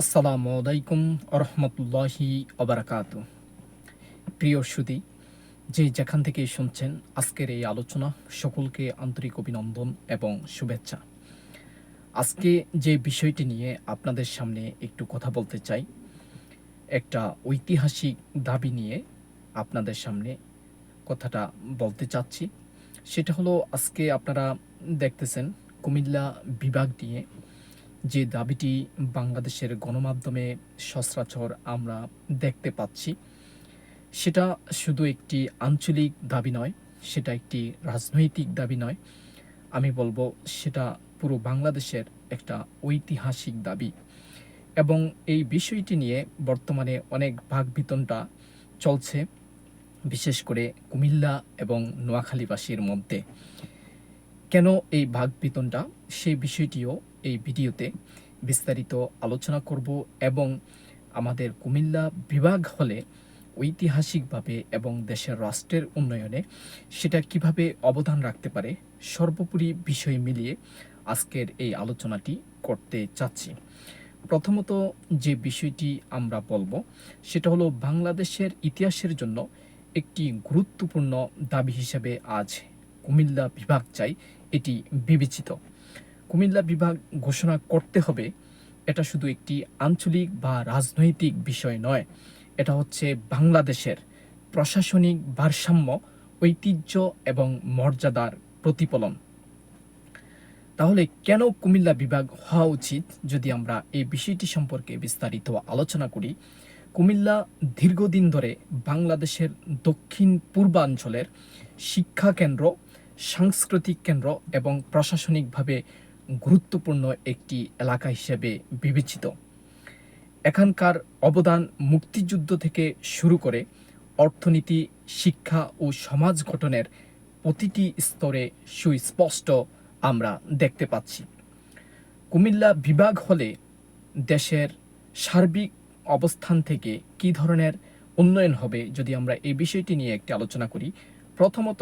আসসালামু আলাইকুম আরহামতুল্লাহি আবরাকাতু। প্রিয় সুধী, যে যেখান থেকে শুনছেন আজকের এই আলোচনা, সকলকে আন্তরিক অভিনন্দন এবং শুভেচ্ছা। আজকে যে বিষয়টি নিয়ে আপনাদের সামনে একটু কথা বলতে চাই, একটা ঐতিহাসিক দাবি নিয়ে আপনাদের সামনে কথাটা বলতে চাচ্ছি। সেটা হলো, আজকে আপনারা দেখতেছেন কুমিল্লা বিভাগ নিয়ে যে দাবিটি বাংলাদেশের গণমাধ্যমে সচরাচর আমরা দেখতে পাচ্ছি, সেটা শুধু একটি আঞ্চলিক দাবি নয়, সেটা একটি রাজনৈতিক দাবি নয়, আমি বলবো সেটা পুরো বাংলাদেশের একটা ঐতিহাসিক দাবি। এবং এই বিষয়টি নিয়ে বর্তমানে অনেক ভাগবিতণ্ডা চলছে, বিশেষ করে কুমিল্লা এবং নোয়াখালীবাসীর মধ্যে। কেন এই ভাগবিতণ্ডা, সেই বিষয়টিও এই ভিডিওতে বিস্তারিত আলোচনা করব এবং আমাদের কুমিল্লা বিভাগ হলে ঐতিহাসিকভাবে এবং দেশের রাষ্ট্রের উন্নয়নে সেটা কিভাবে অবদান রাখতে পারে, সর্বোপরি বিষয় মিলিয়ে আজকের এই আলোচনাটি করতে চাচ্ছি। প্রথমত যে বিষয়টি আমরা বলবো সেটা হলো, বাংলাদেশের ইতিহাসের জন্য একটি গুরুত্বপূর্ণ দাবি হিসেবে আজ কুমিল্লা বিভাগ চাই, এটি বিবেচিত। কুমিল্লা বিভাগ ঘোষণা করতে হবে, এটা শুধু একটি আঞ্চলিক বা রাজনৈতিক বিষয় নয়, এটা হচ্ছে বাংলাদেশের প্রশাসনিক ভারসাম্য, ঐতিহ্য এবং মর্যাদার প্রতিফলন। তাহলে কেন কুমিল্লা বিভাগ হওয়া উচিত, যদি আমরা এই বিষয়টি সম্পর্কে বিস্তারিত আলোচনা করি। কুমিল্লা দীর্ঘদিন ধরে বাংলাদেশের দক্ষিণ পূর্বাঞ্চলের শিক্ষা কেন্দ্র, সাংস্কৃতিক কেন্দ্র এবং প্রশাসনিকভাবে গুরুত্বপূর্ণ একটি এলাকা হিসেবে বিবেচিত। এখানকার অবদান মুক্তিযুদ্ধ থেকে শুরু করে অর্থনীতি, শিক্ষা ও সমাজ গঠনের প্রতিটি স্তরে সুস্পষ্ট আমরা দেখতে পাচ্ছি। কুমিল্লা বিভাগ হলে দেশের সার্বিক অবস্থান থেকে কী ধরনের উন্নয়ন হবে, যদি আমরা এই বিষয়টি নিয়ে একটি আলোচনা করি। প্রথমত,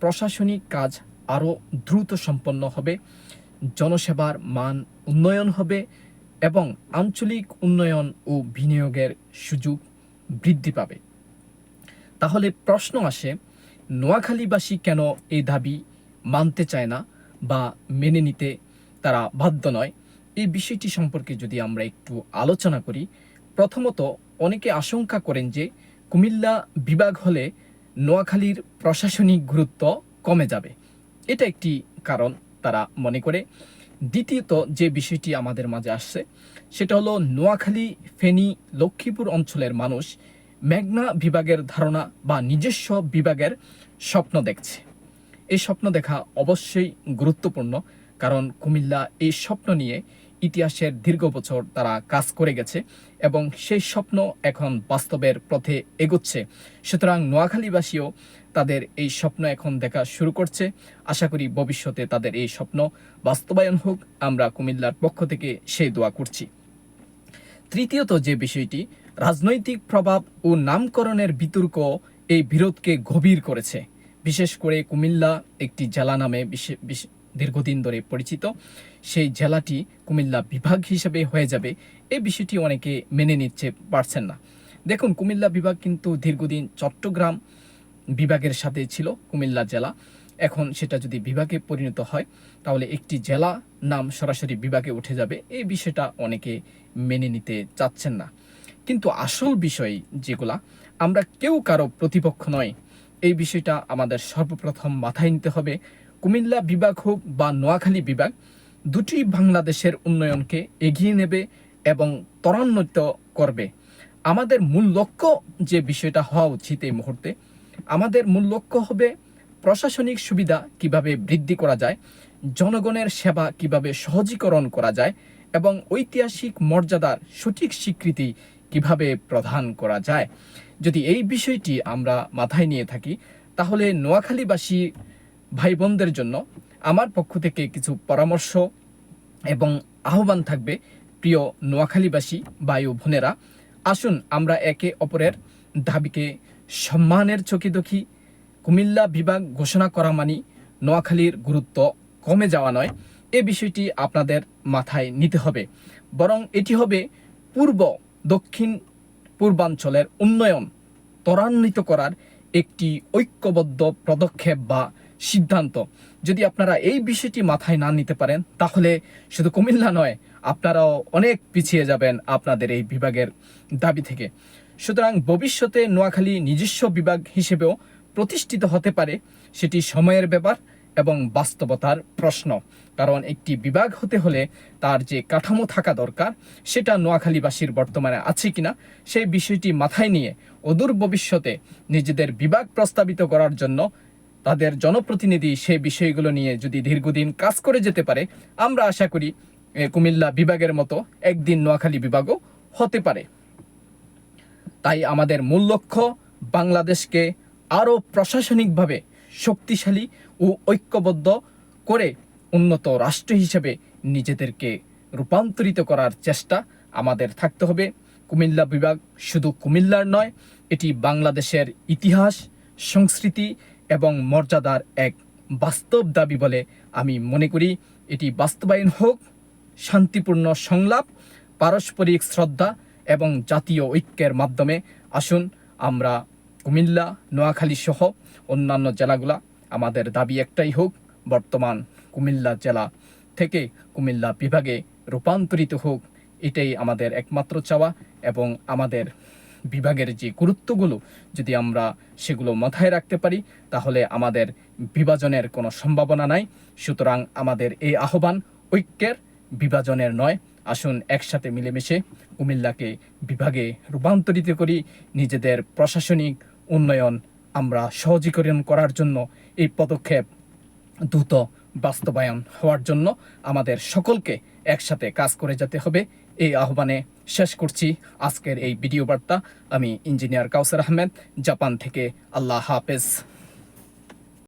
প্রশাসনিক কাজ আরও দ্রুত সম্পন্ন হবে, জনসেবার মান উন্নয়ন হবে এবং আঞ্চলিক উন্নয়ন ও বিনিয়োগের সুযোগ বৃদ্ধি পাবে। তাহলে প্রশ্ন আসে, নোয়াখালীবাসী কেন এই দাবি মানতে চায় না বা মেনে নিতে তারা বাধ্য নয়? এই বিষয়টি সম্পর্কে যদি আমরা একটু আলোচনা করি। প্রথমত, অনেকে আশঙ্কা করেন যে কুমিল্লা বিভাগ হলে নোয়াখালীর প্রশাসনিক গুরুত্ব কমে যাবে, এটা একটি কারণ তারা মনে করে। দ্বিতীয়ত যে বিষয়টি আমাদের মাঝে আসছে সেটা হলো, নোয়াখালী, ফেনী, লক্ষ্মীপুর অঞ্চলের মানুষ মেঘনা বিভাগের ধারণা বা নিজস্ব বিভাগের স্বপ্ন দেখছে। এই স্বপ্ন দেখা অবশ্যই গুরুত্বপূর্ণ, কারণ কুমিল্লা এই স্বপ্ন নিয়ে ইতিহাসের দীর্ঘ বছর তারা কাজ করে গেছে এবং সেই স্বপ্ন এখন বাস্তবের পথে এগোচ্ছে। সুতরাং নোয়াখালীবাসীও তাদের এই স্বপ্ন এখন দেখা শুরু করছে। আশা করি ভবিষ্যতে তাদের এই স্বপ্ন বাস্তবায়ন হোক, আমরা কুমিল্লার পক্ষ থেকে সেই দোয়া করছি। তৃতীয়ত যে বিষয়টি, রাজনৈতিক প্রভাব ও নামকরণের বিতর্ক এই বিরোধকে গভীর করেছে। বিশেষ করে কুমিল্লা একটি জেলা নামে দীর্ঘদিন ধরে পরিচিত, সেই জেলাটি কুমিল্লা বিভাগ হিসেবে হয়ে যাবে, এই বিষয়টি অনেকে মেনে নিতে পারছেন না। দেখুন, কুমিল্লা বিভাগ কিন্তু দীর্ঘদিন চট্টগ্রাম বিভাগের সাথে ছিল কুমিল্লা জেলা। এখন সেটা যদি বিভাগে পরিণত হয়, তাহলে একটি জেলা নাম সরাসরি বিভাগে উঠে যাবে, এই বিষয়টা অনেকে মেনে নিতে চাচ্ছেন না। কিন্তু আসল বিষয় যেগুলা, আমরা কেউ কারো প্রতিপক্ষ নয়, এই বিষয়টা আমাদের সর্বপ্রথম মাথায় নিতে হবে। কুমিল্লা বিভাগ হোক বা নোয়াখালী বিভাগ, দুটি বাংলাদেশের উন্নয়নকে এগিয়ে নেবে এবং ত্বরান্বিত করবে। আমাদের মূল লক্ষ্য যে বিষয়টা হওয়া উচিত এই মুহূর্তে, আমাদের মূল লক্ষ্য হবে প্রশাসনিক সুবিধা কিভাবে বৃদ্ধি করা যায়, জনগণের সেবা কিভাবে সহজীকরণ করা যায় এবং ঐতিহাসিক মর্যাদার সঠিক স্বীকৃতি কিভাবে প্রদান করা যায়। যদি এই বিষয়টি আমরা মাথায় নিয়ে থাকি, তাহলে নোয়াখালীবাসী ভাই বোনদের জন্য আমার পক্ষ থেকে কিছু পরামর্শ এবং আহ্বান থাকবে। প্রিয় নোয়াখালীবাসী ভাই ও বোনেরা, আসুন আমরা একে অপরের দাবিকে সম্মানের চোখে দেখি। কুমিল্লা বিভাগ ঘোষণা করা মানি নোয়াখালীর গুরুত্ব কমে যাওয়া নয়, এ বিষয়টি আপনাদের মাথায় নিতে হবে। বরং এটি হবে দক্ষিণ পূর্বাঞ্চলের উন্নয়ন ত্বরান্বিত করার একটি ঐক্যবদ্ধ পদক্ষেপ বা সিদ্ধান্ত। যদি আপনারা এই বিষয়টি মাথায় না নিতে পারেন, তাহলে শুধু কুমিল্লা নয়, আপনারাও অনেক পিছিয়ে যাবেন আপনাদের এই বিভাগের দাবি থেকে। সুতরাং ভবিষ্যতে নোয়াখালী নিজস্ব বিভাগ হিসেবেও প্রতিষ্ঠিত হতে পারে, সেটি সময়ের ব্যাপার এবং বাস্তবতার প্রশ্ন। কারণ একটি বিভাগ হতে হলে তার যে কাঠামো থাকা দরকার, সেটা নোয়াখালীবাসীর বর্তমানে আছে কিনা সেই বিষয়টি মাথায় নিয়ে অদূর ভবিষ্যতে নিজেদের বিভাগ প্রস্তাবিত করার জন্য তাদের জনপ্রতিনিধি সেই বিষয়গুলো নিয়ে যদি দীর্ঘদিন কাজ করে যেতে পারে, আমরা আশা করি কুমিল্লা বিভাগের মতো একদিন নোয়াখালী বিভাগও হতে পারে। তাই আমাদের মূল লক্ষ্য বাংলাদেশকে আরও প্রশাসনিকভাবে শক্তিশালী ও ঐক্যবদ্ধ করে উন্নত রাষ্ট্র হিসেবে নিজেদেরকে রূপান্তরিত করার চেষ্টা আমাদের থাকতে হবে। কুমিল্লা বিভাগ শুধু কুমিল্লার নয়, এটি বাংলাদেশের ইতিহাস, সংস্কৃতি এবং মর্যাদার এক বাস্তব দাবি বলে আমি মনে করি। এটি বাস্তবায়ন হোক শান্তিপূর্ণ সংলাপ, পারস্পরিক শ্রদ্ধা এবং জাতীয় ঐক্যের মাধ্যমে। আসুন আমরা কুমিল্লা, নোয়াখালী সহ অন্যান্য জেলাগুলা, আমাদের দাবি একটাই হোক, বর্তমান কুমিল্লা জেলা থেকে কুমিল্লা বিভাগে রূপান্তরিত হোক। এটাই আমাদের একমাত্র চাওয়া। এবং আমাদের বিভাগের যে গুরুত্বগুলো যদি আমরা সেগুলো মাথায় রাখতে পারি, তাহলে আমাদের বিভাজনের কোনো সম্ভাবনা নাই। সুতরাং আমাদের এই আহ্বান ঐক্যের, বিভাজনের নয়। আসুন একসাথে মিলেমিশে কুমিল্লাকে বিভাগে রূপান্তরিত করি। নিজেদের প্রশাসনিক উন্নয়ন আমরা সহজীকরণ করার জন্য এই পদক্ষেপ দ্রুত বাস্তবায়ন হওয়ার জন্য আমাদের সকলকে একসাথে কাজ করে যেতে হবে। এই আহ্বানে শেষ করছি আজকের এই ভিডিও বার্তা। আমি ইঞ্জিনিয়ার কাউসার আহমেদ, জাপান থেকে। আল্লাহ হাফেজ।